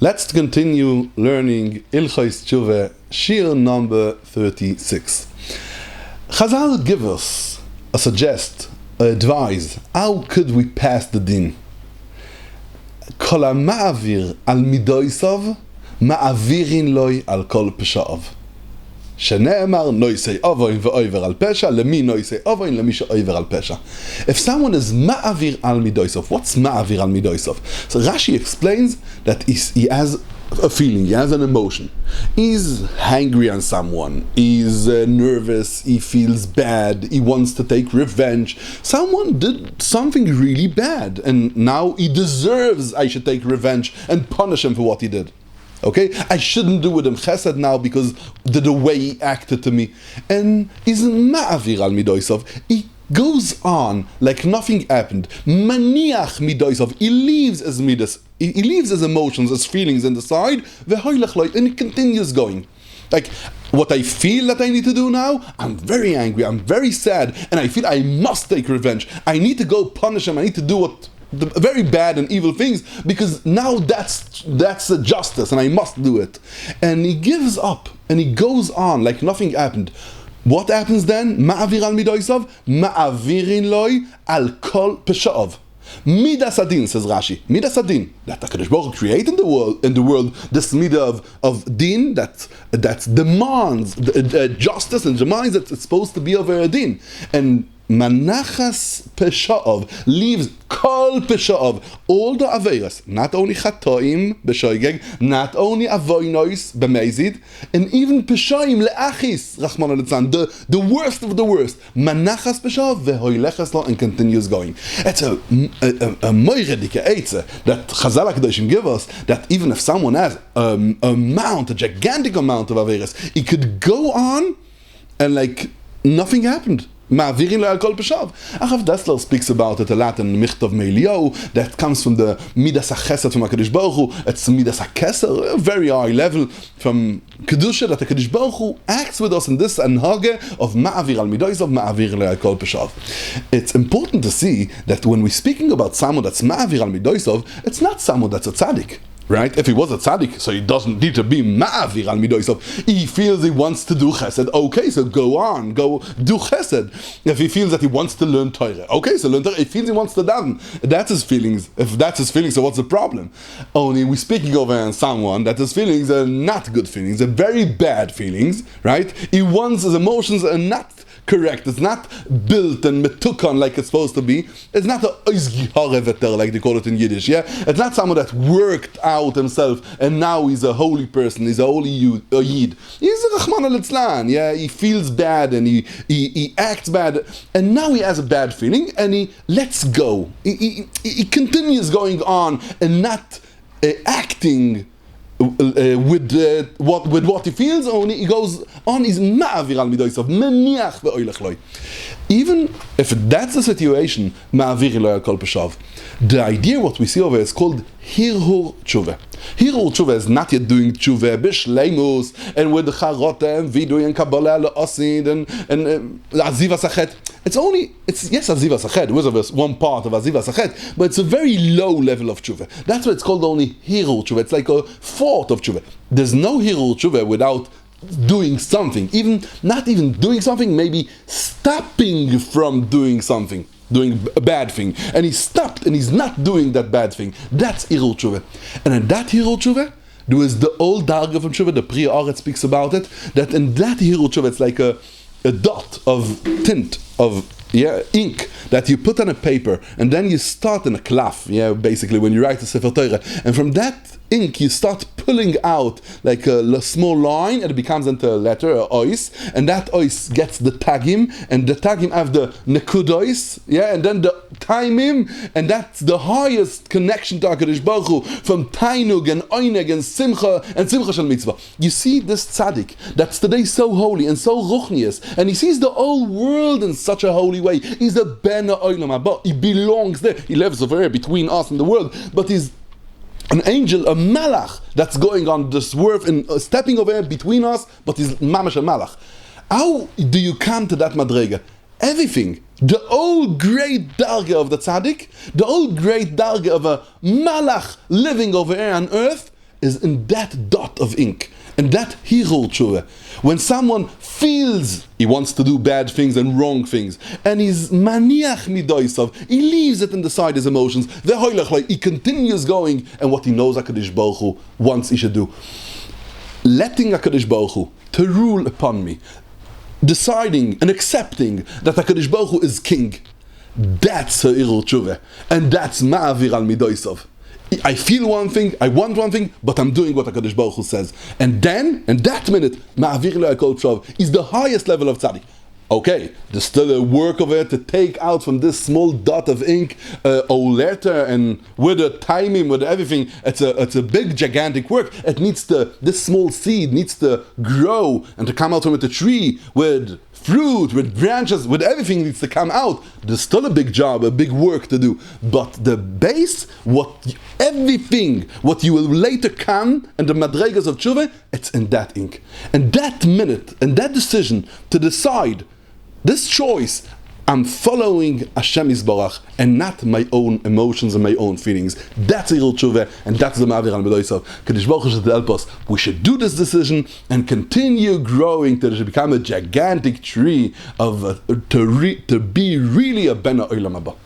Let's continue learning Ilchos Teshuvah, Shir number 36. Chazal give us a suggest, a advise, how could we pass the din? Kol מעביר על מידותיו, מעבירין לו על כל פשעיו. שנאמר, נויסי אבוין ואויבר על פשע, למי נויסי אבוין, למי שאויבר על פשע. If someone is מעביר על מידותיו, what's מעביר על מידותיו? So Rashi explains that he has a feeling, he has an emotion. He's angry on someone, he's nervous, he feels bad, he wants to take revenge. Someone did something really bad, and now he deserves I should take revenge and punish him for what he did. Okay, I shouldn't do with him chesed now because the way he acted to me. And he's ma'avir al midosav. He goes on like nothing happened. Maniach midosav. He leaves his midas. He leaves his emotions, his feelings in the side. And he continues going. Like, what I feel that I need to do now, I'm very angry, I'm very sad, and I feel I must take revenge. I need to go punish him. I need to do what the very bad and evil things, because now that's a justice and I must do it. And he gives up and he goes on like nothing happened. What happens then? Ma'avir al midosav, ma'avirin loy al kol pesha'av. Midas adin, says Rashi. Midas adin, that HaKadosh Baruch Hu created in the world this midah of din that demands justice and demands that it's supposed to be over a din. And Manachas Pesha'av leaves Kol Pesha'av, all the Averas, not only Chatoim B'shoigeg, not only Avoinois B'mezid, and even Pesha'im Le'achis, Rachmana Litzlan, the worst of the worst. Manachas Pesha'av Ve'hoilechas Lo, and continues going. It's a moiredike eitze that Chazal HaKadoshim give us, that even if someone has a gigantic amount of Averas, he could go on and like nothing happened. Ma'avirin lo al kol peshav. Achav Dessler speaks about it a lot in Michtav Meiliyahu, that comes from the Midas HaChesed from HaKadosh Baruch Hu. It's Midas HaKeser, a very high level from Kedusha, that HaKadosh Baruch Hu acts with us in this anhage of Ma'avir al midosav, Ma'avir lo al kol peshav. It's important to see that when we're speaking about someone that's Ma'avir al midosav, it's not someone that's a tzaddik. Right? If he was a tzaddik, so he doesn't need to be ma'avir al midosav. He feels he wants to do chesed. Okay, so go on, go do chesed. If he feels that he wants to learn Torah, okay, so learn Torah. If he feels he wants to daven, that's his feelings. If that's his feelings, so what's the problem? Only we're speaking over on someone that his feelings are not good feelings, they're very bad feelings, right? He wants, his emotions are not correct. It's not built and metukan like it's supposed to be. It's not a oizgi hareveter like they call it in Yiddish. Yeah, it's not someone that worked out himself and now he's a holy person. He's a holy yid. He's a Rachmana Litzlan. Yeah, he feels bad and he acts bad, and now he has a bad feeling and he lets go. He continues going on and not acting with what he feels. Only he goes on. He's ma'avir al midosav, meniach ve'oilech loy. Even if that's the situation, ma'avir lo al kol peshav. The idea what we see over is called harehor teshuvah. Harehor teshuvah is not yet doing teshuvah b'shleimus and with charota and vidui and kabbalah le'asid and azivas achet. It's yes azivas achet. It was one part of azivas achet, but it's a very low level of teshuvah. That's why it's called only harehor teshuvah. It's like a fourth of teshuvah. There's no harehor teshuvah without doing something, not even doing something, maybe stopping from doing something, doing a bad thing, and he stopped and he's not doing that bad thing. That's harehor teshuvah. And in that harehor teshuvah, there is the old darga from teshuvah, the Pri-Haaretz speaks about it, that in that harehor teshuvah it's like a dot of tint, of ink that you put on a paper, and then you start in a klaf, basically when you write a Sefer Torah, and from that ink you start pulling out like a small line, and it becomes into a letter, a ois, and that ois gets the tagim, and the tagim have the nekudois, and then the taimim, and that's the highest connection to HaKadosh Baruch Hu, from tainug and oineg and simcha shel mitzvah. You see this tzaddik that's today so holy and so ruchnius, and he sees the whole world in such a holy way. He's a ben ha'olam haba. He belongs there. He lives over here between us and the world, but he's an angel, a malach that's going on this world and stepping over here between us, but he's mamash a malach. How do you come to that madrega? Everything, the old great darga of the tzaddik, the old great darga of a malach living over here on earth, is in that dot of ink, and that harehor teshuvah. When someone feels he wants to do bad things and wrong things, and he's maniach midoisav, he leaves it in the side, his emotions, he continues going, and what he knows HaKadosh Baruch Hu wants he should do. Letting HaKadosh Baruch Hu to rule upon me, deciding and accepting that HaKadosh Baruch Hu is king, that's harehor teshuvah, and that's ma'avir al midoisav. I feel one thing, I want one thing, but I'm doing what HaKadosh Baruch Hu says. And then, in that minute, ma'avir lo kol teshuvah is the highest level of tzaddik. Okay, there's still a work of it to take out from this small dot of ink a letter, and with the timing, with everything, it's a big, gigantic work. It needs to, this small seed needs to grow and to come out from it a tree with fruit, with branches, with everything needs to come out. There's still a big job, a big work to do. But the base, everything, what you will later come, and the madregas of teshuvah, it's in that ink. And that minute, and that decision to decide, this choice, I'm following Hashem Yisbarach and not my own emotions and my own feelings. That's harehor teshuvah, and that's the Ma'avir al midoisav. Kadosh Baruch Hu should help us. We should do this decision and continue growing till it should become a gigantic tree of to be really a ben ha'olam haba.